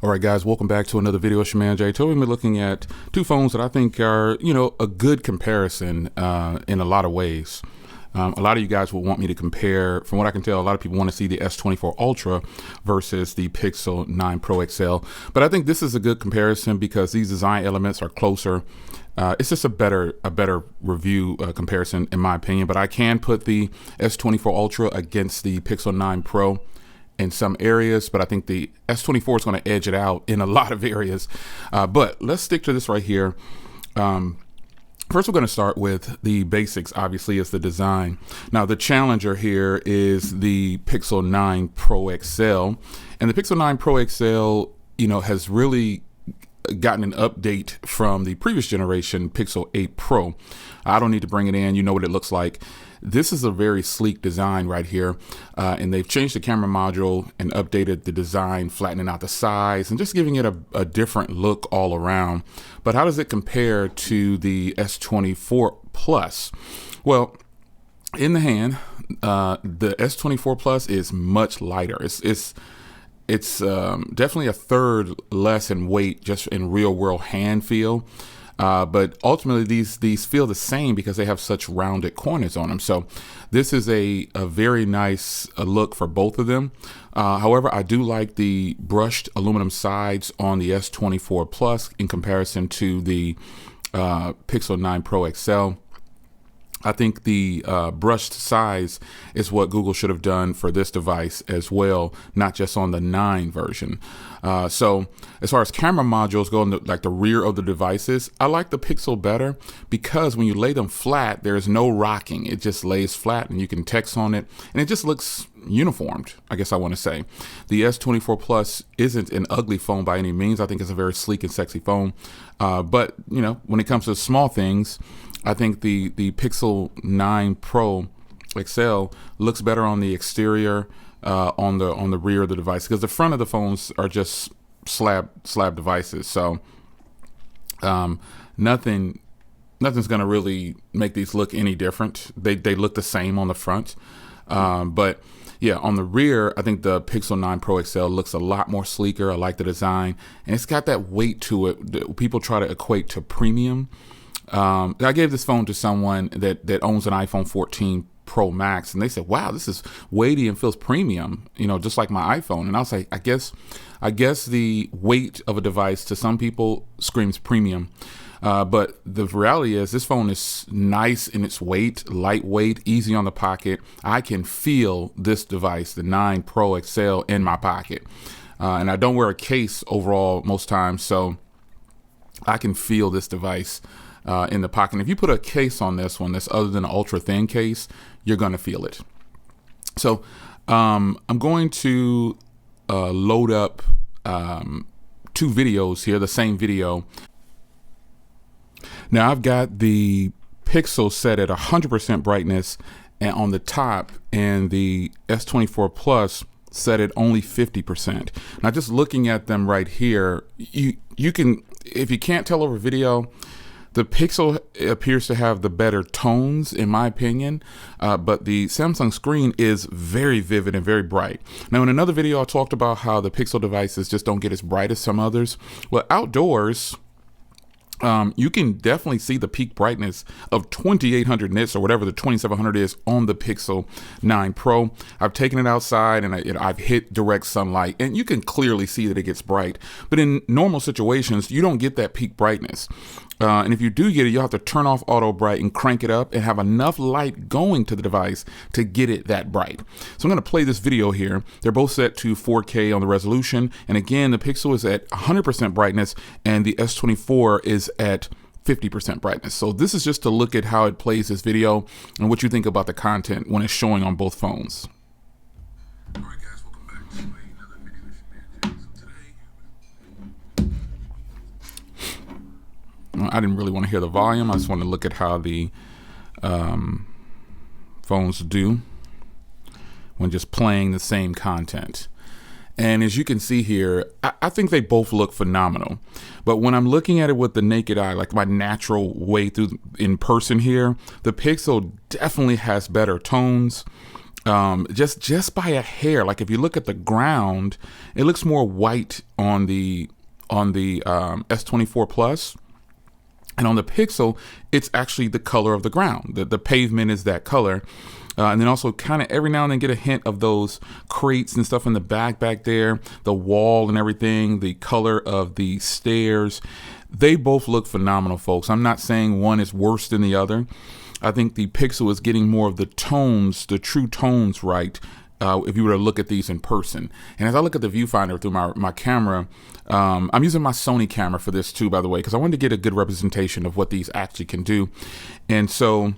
All right, guys, welcome back to another video. It's your man Jay. Today we're looking at two phones that I think are, a good comparison in a lot of ways. A lot of you guys will want me to compare. From what I can tell, a lot of people want to see the S24 Ultra versus the Pixel 9 Pro XL. But I think this is a good comparison because these design elements are closer. It's just a better review comparison in my opinion. But I can put the S24 Ultra against the Pixel 9 Pro in some areas, but I think the S24 is going to edge it out in a lot of areas. But let's stick to this right here. First, we're going to start with the basics, obviously, is the design. Now, the challenger here is the Pixel 9 Pro XL. And the Pixel 9 Pro XL, has really gotten an update from the previous generation, Pixel 8 Pro. I don't need to bring it in. You know what it looks like. This is a very sleek design right here, and they've changed the camera module and updated the design, flattening out the size and just giving it a different look all around. But how does it compare to the S24 Plus? Well, in the hand, the S24 Plus is much lighter. It's definitely a third less in weight, just in real world hand feel. But ultimately, these feel the same because they have such rounded corners on them. So this is a very nice look for both of them. However, I do like the brushed aluminum sides on the S24 Plus in comparison to the Pixel 9 Pro XL. I think the brushed size is what Google should have done for this device as well, not just on the 9 version. So as far as camera modules go, in the rear of the devices, I like the Pixel better because when you lay them flat, there is no rocking. It just lays flat and you can text on it and it just looks uniformed, I guess I want to say. The S24 Plus isn't an ugly phone by any means. I think it's a very sleek and sexy phone. But, when it comes to small things, I think the Pixel 9 Pro XL looks better on the exterior, on the rear of the device, because the front of the phones are just slab devices. So nothing's going to really make these look any different. They look the same on the front, but yeah, on the rear, I think the Pixel 9 Pro XL looks a lot more sleeker. I like the design, and it's got that weight to it that people try to equate to premium. I gave this phone to someone that owns an iPhone 14 Pro Max, and they said, wow, this is weighty and feels premium, just like my iPhone. And I was like, I guess the weight of a device to some people screams premium. But the reality is this phone is nice in its weight, lightweight, easy on the pocket. I can feel this device, the 9 Pro XL, in my pocket. And I don't wear a case overall most times, so I can feel this device in the pocket. And if you put a case on this one that's other than an ultra thin case, you're going to feel it. So I'm going to load up two videos here, the same video. Now I've got the Pixel set at 100% brightness and on the top, and the S24 Plus set at only 50%. Now just looking at them right here, you can, if you can't tell over video, the Pixel appears to have the better tones, in my opinion, but the Samsung screen is very vivid and very bright. Now, in another video, I talked about how the Pixel devices just don't get as bright as some others. Well, outdoors, you can definitely see the peak brightness of 2800 nits or whatever the 2700 is on the Pixel 9 Pro. I've taken it outside and I've hit direct sunlight, and you can clearly see that it gets bright. But in normal situations, you don't get that peak brightness. And if you do get it, you'll have to turn off auto bright and crank it up and have enough light going to the device to get it that bright. So I'm going to play this video here. They're both set to 4K on the resolution. And again, the Pixel is at 100% brightness and the S24 is at 50% brightness. So this is just to look at how it plays this video and what you think about the content when it's showing on both phones. All right, guys, welcome back to another video. So today, I didn't really want to hear the volume. I just want to look at how the phones do when just playing the same content. And as you can see here, I think they both look phenomenal. But when I'm looking at it with the naked eye, like my natural way through in person here, the Pixel definitely has better tones. just by a hair. Like if you look at the ground, it looks more white on the S24 Plus. And on the Pixel, it's actually the color of the ground. The pavement is that color. And then also kind of every now and then get a hint of those crates and stuff in the back there, the wall and everything, the color of the stairs. They both look phenomenal, folks. I'm not saying one is worse than the other. I think the Pixel is getting more of the tones, the true tones right, if you were to look at these in person. And as I look at the viewfinder through my camera, I'm using my Sony camera for this too, by the way, because I wanted to get a good representation of what these actually can do. And so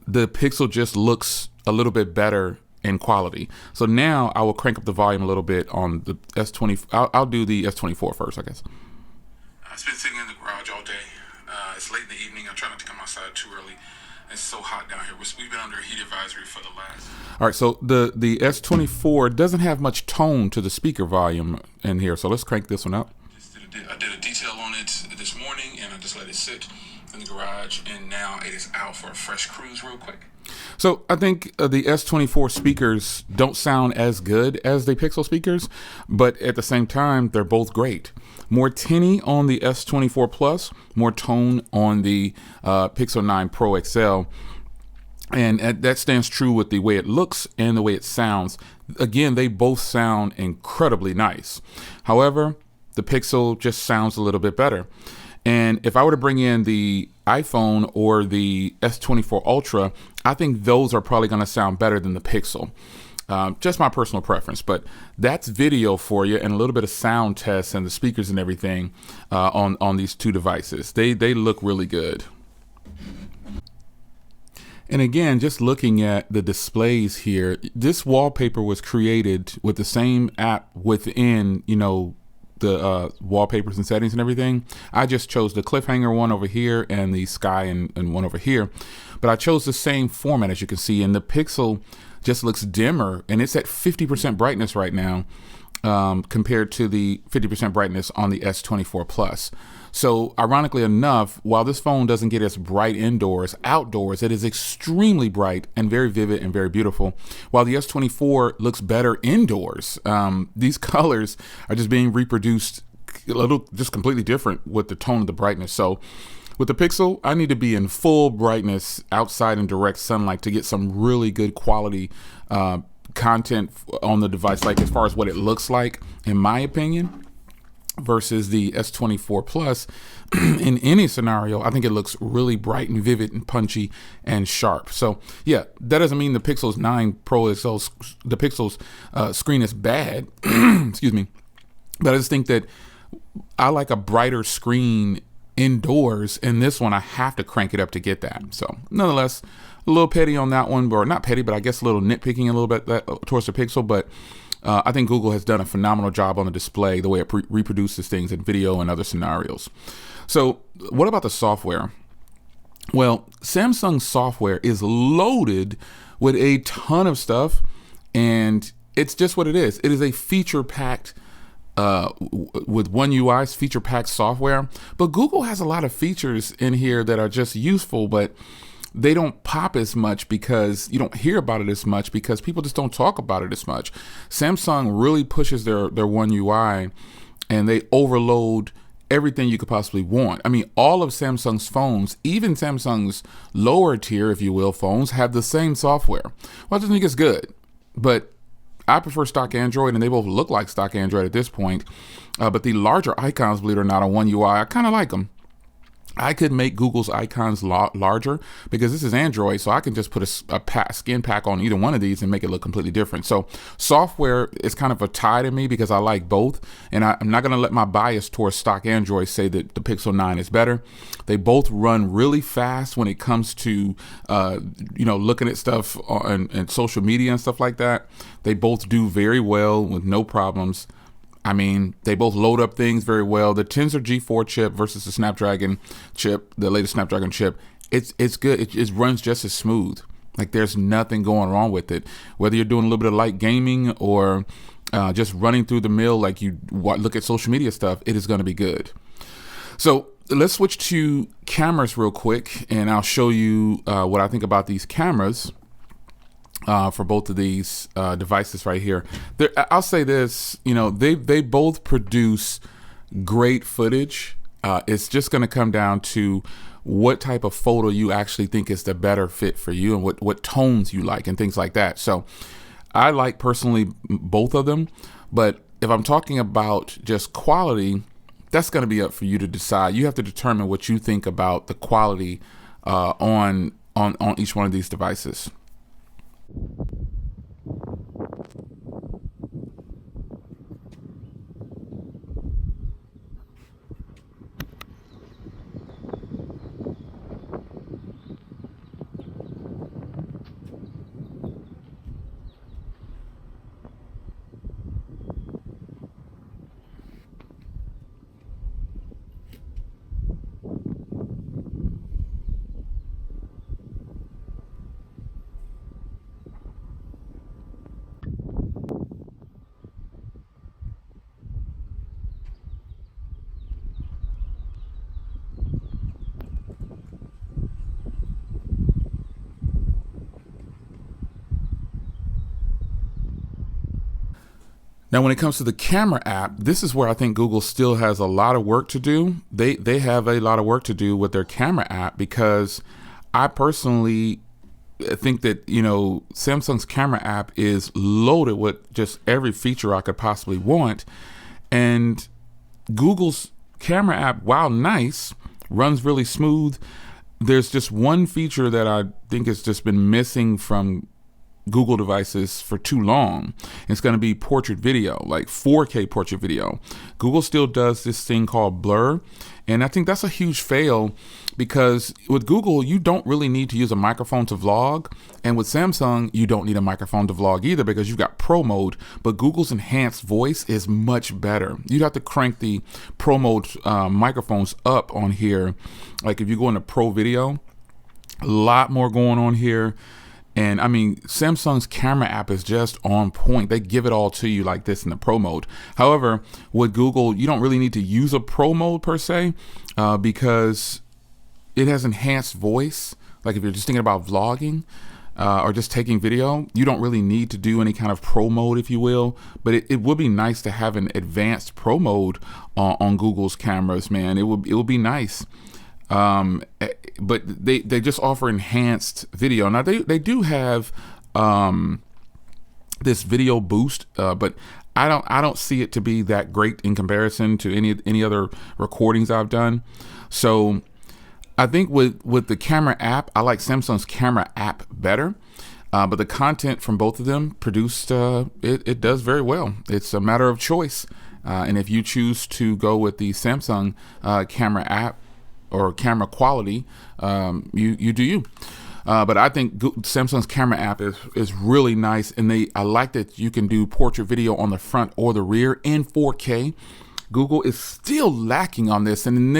the Pixel just looks a little bit better in quality. So now I will crank up the volume a little bit on the S20. I'll do the S24 first, I guess. I've been sitting in the garage all day. It's late in the evening. I try not to come outside too early. It's so hot down here. We've been under a heat advisory for the last. All right, so the S24 doesn't have much tone to the speaker volume in here. So let's crank this one up. I did a detail on it this morning, and I just let it sit in the garage, and now it is out for a fresh cruise real quick. So I think the S24 speakers don't sound as good as the Pixel speakers, but at the same time, they're both great. More tinny on the S24 Plus, more tone on the Pixel 9 Pro XL. And that stands true with the way it looks and the way it sounds. Again, they both sound incredibly nice. However, the Pixel just sounds a little bit better. And if I were to bring in the iPhone or the S24 Ultra, I think those are probably going to sound better than the Pixel. Just my personal preference, but that's video for you and a little bit of sound tests and the speakers and everything on these two devices. They look really good. And again, just looking at the displays here, this wallpaper was created with the same app within, the wallpapers and settings and everything. I just chose the cliffhanger one over here and the sky and one over here, but I chose the same format, as you can see, and the Pixel just looks dimmer, and it's at 50% brightness right now compared to the 50% brightness on the S24 Plus. So ironically enough, while this phone doesn't get as bright indoors, outdoors, it is extremely bright and very vivid and very beautiful. While the S24 looks better indoors, these colors are just being reproduced a little, just completely different with the tone of the brightness. So with the Pixel, I need to be in full brightness outside in direct sunlight to get some really good quality content on the device, like as far as what it looks like, in my opinion, versus the S24 Plus. In any scenario, I think it looks really bright and vivid and punchy and sharp. So yeah, that doesn't mean the Pixel's 9 Pro XL's, the Pixel's screen is bad, excuse me, but I just think that I like a brighter screen indoors, and this one I have to crank it up to get that. So nonetheless, a little petty on that one, or not petty, but I guess a little nitpicking a little bit towards the Pixel, but I think Google has done a phenomenal job on the display, the way it reproduces things in video and other scenarios. So what about the software? Well, Samsung software is loaded with a ton of stuff, and it's just what it is. It is a feature-packed with One UI's feature-packed software, but Google has a lot of features in here that are just useful, but they don't pop as much because you don't hear about it as much because people just don't talk about it as much. Samsung really pushes their One UI, and they overload everything you could possibly want. I mean, all of Samsung's phones, even Samsung's lower tier, if you will, phones have the same software. Well, I just think it's good, but I prefer stock Android, and they both look like stock Android at this point. But the larger icons, believe it or not, on One UI, I kind of like them. I could make Google's icons larger because this is Android, so I can just put a skin pack on either one of these and make it look completely different. So software is kind of a tie to me because I like both, and I'm not going to let my bias towards stock Android say that the Pixel 9 is better. They both run really fast when it comes to looking at stuff and social media and stuff like that. They both do very well with no problems. I mean, they both load up things very well. The Tensor G4 chip versus the Snapdragon chip, the latest Snapdragon chip, it's good. It runs just as smooth. Like, there's nothing going wrong with it. Whether you're doing a little bit of light gaming or just running through the mill like you look at social media stuff, it is going to be good. So let's switch to cameras real quick, and I'll show you what I think about these cameras. for both of these devices right here. I'll say this, they both produce great footage. It's just going to come down to what type of photo you actually think is the better fit for you, and what tones you like and things like that. So I like personally both of them, but if I'm talking about just quality, that's going to be up for you to decide. You have to determine what you think about the quality on each one of these devices. Now, when it comes to the camera app, this is where I think Google still has a lot of work to do. They have a lot of work to do with their camera app, because I personally think that, Samsung's camera app is loaded with just every feature I could possibly want. And Google's camera app, while nice, runs really smooth. There's just one feature that I think has just been missing from Google devices for too long. It's going to be portrait video, like 4K portrait video. Google still does this thing called blur, and I think that's a huge fail, because with Google, you don't really need to use a microphone to vlog, and with Samsung, you don't need a microphone to vlog either, because you've got Pro mode, but Google's enhanced voice is much better. You'd have to crank the Pro mode microphones up on here. Like if you go into Pro video, a lot more going on here. And I mean, Samsung's camera app is just on point. They give it all to you like this in the Pro mode. However, with Google, you don't really need to use a Pro mode per se, because it has enhanced voice. Like if you're just thinking about vlogging or just taking video, you don't really need to do any kind of Pro mode, if you will. But it would be nice to have an advanced Pro mode on Google's cameras, man. It would be nice. But they just offer enhanced video. Now they do have this video boost, but I don't see it to be that great in comparison to any other recordings I've done. So I think with the camera app, I like Samsung's camera app better. But the content from both of them produced, it does very well. It's a matter of choice. And if you choose to go with the Samsung camera app or camera quality, you do you. But I think Samsung's camera app is really nice, and I like that you can do portrait video on the front or the rear in 4K. Google is still lacking on this, and in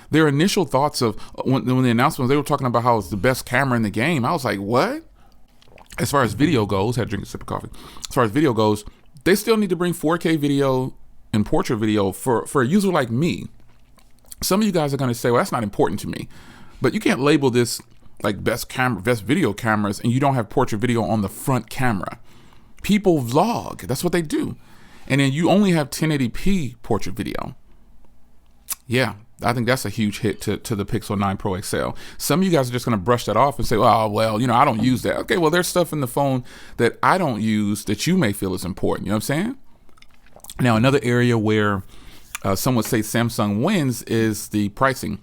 their initial thoughts of when the announcement, they were talking about how it's the best camera in the game. I was like, what? As far as video goes, had to drink a sip of coffee. As far as video goes, they still need to bring 4K video and portrait video for a user like me. Some of you guys are going to say, well, that's not important to me. But you can't label this like best video cameras, and you don't have portrait video on the front camera. People vlog. That's what they do. And then you only have 1080p portrait video. Yeah, I think that's a huge hit to the Pixel 9 Pro XL. Some of you guys are just going to brush that off and say, oh, well, I don't use that. Okay, well, there's stuff in the phone that I don't use that you may feel is important. You know what I'm saying? Now, another area where some would say Samsung wins is the pricing.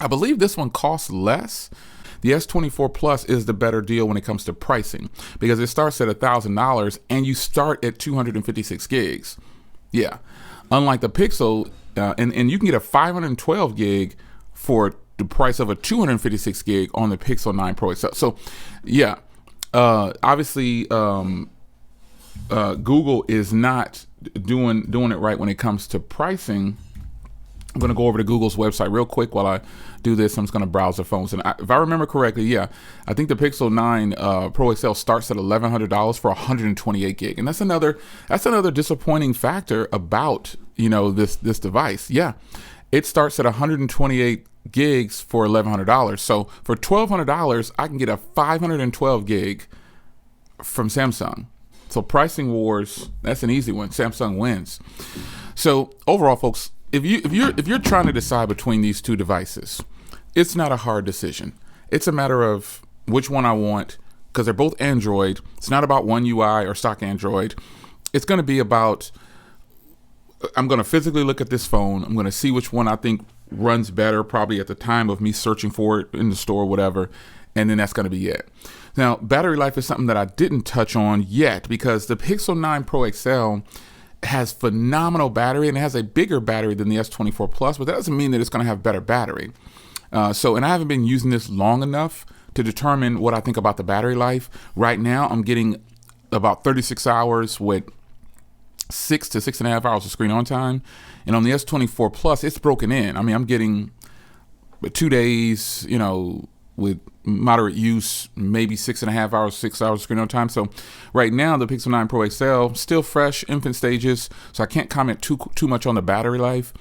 I believe this one costs less. The S24 Plus is the better deal when it comes to pricing, because it starts at $1,000 and you start at 256 gigs. Yeah. Unlike the Pixel, and you can get a 512 gig for the price of a 256 gig on the Pixel 9 Pro XL. So, yeah, obviously, Google is not doing it right when it comes to pricing. I'm going to go over to Google's website real quick while I do this. I'm just going to browse their phones. And if I remember correctly, yeah, I think the Pixel 9 Pro XL starts at $1,100 for 128 gig. And that's another disappointing factor about, this device. Yeah, it starts at 128 gigs for $1,100. So for $1,200, I can get a 512 gig from Samsung. So pricing wars, that's an easy one. Samsung wins. So overall, folks, if you're trying to decide between these two devices, it's not a hard decision. It's a matter of which one I want, because they're both Android. It's not about One UI or stock Android. It's going to be about, I'm going to physically look at this phone. I'm going to see which one I think runs better, probably at the time of me searching for it in the store, whatever. And then that's going to be it. Now, battery life is something that I didn't touch on yet, because the Pixel 9 Pro XL has phenomenal battery, and it has a bigger battery than the S24 Plus, but that doesn't mean that it's going to have better battery. And I haven't been using this long enough to determine what I think about the battery life. Right now, I'm getting about 36 hours with 6 to 6.5 hours of screen on time. And on the S24 Plus, it's broken in. I mean, I'm getting 2 days, with moderate use, maybe 6.5 hours, 6 hours screen on time. So right now, the Pixel 9 Pro XL, still fresh, infant stages. So I can't comment too much on the battery life.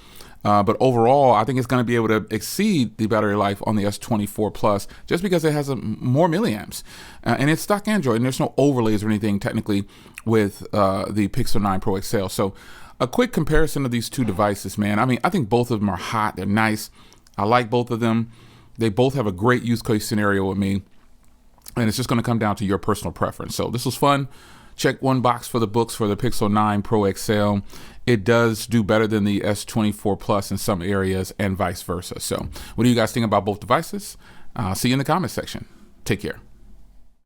But overall, I think it's going to be able to exceed the battery life on the S24 Plus, just because it has more milliamps. And it's stock Android, and there's no overlays or anything technically with the Pixel 9 Pro XL. So a quick comparison of these two devices, man. I mean, I think both of them are hot. They're nice. I like both of them. They both have a great use case scenario with me. And it's just going to come down to your personal preference. So this was fun. Check one box for the books for the Pixel 9 Pro XL. It does do better than the S24 Plus in some areas, and vice versa. So what do you guys think about both devices? See you in the comment section. Take care.